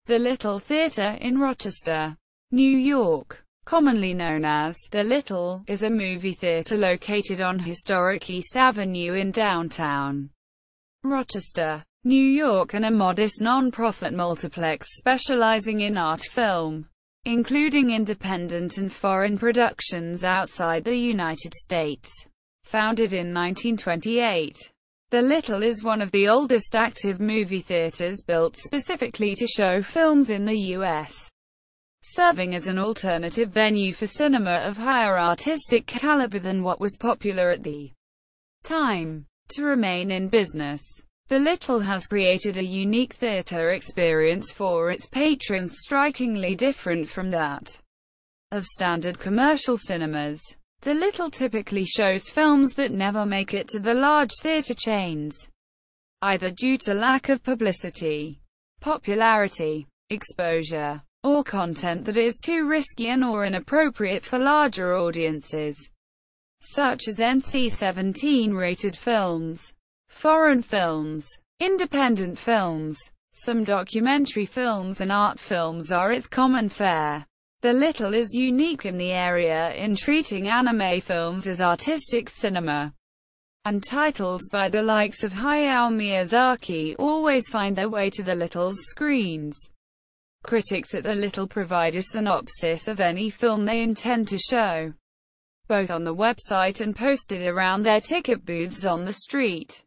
The Little Theatre in Rochester, New York, commonly known as The Little, is a movie theater located on historic East Avenue in downtown Rochester, New York, and a modest non-profit multiplex specializing in art film, including independent and foreign productions outside the United States. Founded in 1928, The Little is one of the oldest active movie theaters built specifically to show films in the U.S., serving as an alternative venue for cinema of higher artistic caliber than what was popular at the time. To remain in business, The Little has created a unique theater experience for its patrons, strikingly different from that of standard commercial cinemas. The Little typically shows films that never make it to the large theater chains, either due to lack of publicity, popularity, exposure, or content that is too risky and/or inappropriate for larger audiences, such as NC-17 rated films, foreign films, independent films, some documentary films, and art films are its common fare. The Little is unique in the area in treating anime films as artistic cinema, and titles by the likes of Hayao Miyazaki always find their way to The Little's screens. Critics at The Little provide a synopsis of any film they intend to show, both on the website and posted around their ticket booths on the street.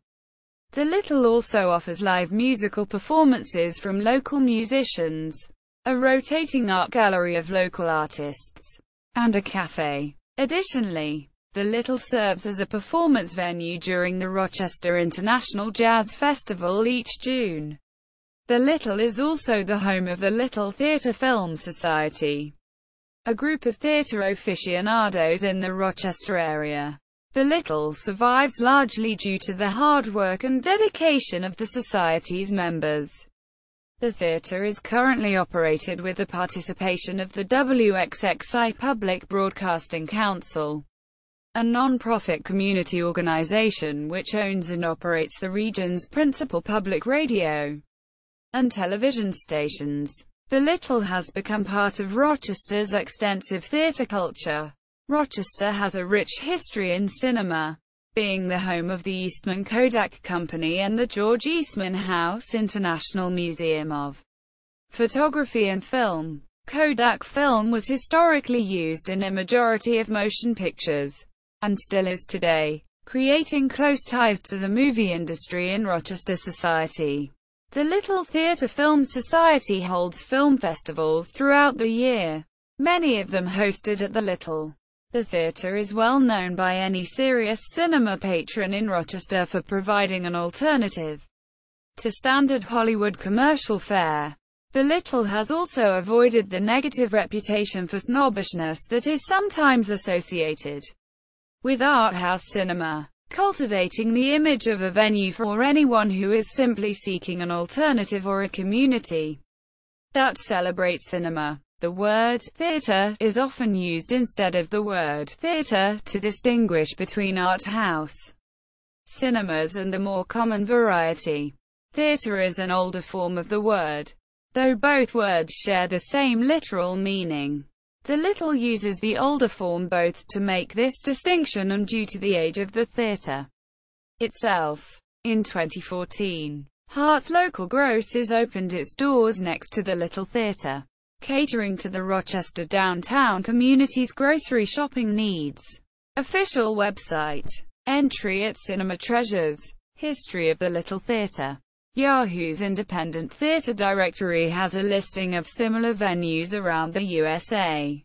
The Little also offers live musical performances from local musicians, a rotating art gallery of local artists, and a cafe. Additionally, The Little serves as a performance venue during the Rochester International Jazz Festival each June. The Little is also the home of the Little Theatre Film Society, a group of theatre aficionados in the Rochester area. The Little survives largely due to the hard work and dedication of the society's members. The theatre is currently operated with the participation of the WXXI Public Broadcasting Council, a non-profit community organization which owns and operates the region's principal public radio and television stations. The Little has become part of Rochester's extensive theatre culture. Rochester has a rich history in cinema, being the home of the Eastman Kodak Company and the George Eastman House International Museum of Photography and Film. Kodak film was historically used in a majority of motion pictures, and still is today, creating close ties to the movie industry in Rochester society. The Little Theatre Film Society holds film festivals throughout the year, many of them hosted at The Little. The theatre is well known by any serious cinema patron in Rochester for providing an alternative to standard Hollywood commercial fare. The Little has also avoided the negative reputation for snobbishness that is sometimes associated with art house cinema, cultivating the image of a venue for anyone who is simply seeking an alternative or a community that celebrates cinema. The word theater is often used instead of the word theater to distinguish between art house cinemas and the more common variety. Theater is an older form of the word, though both words share the same literal meaning. The Little uses the older form both to make this distinction and due to the age of the theater itself. In 2014, Hart's Local Grocers opened its doors next to the Little Theater, catering to the Rochester downtown community's grocery shopping needs. Official website. Entry at Cinema Treasures. History of the Little Theatre. Yahoo's Independent Theatre Directory has a listing of similar venues around the USA.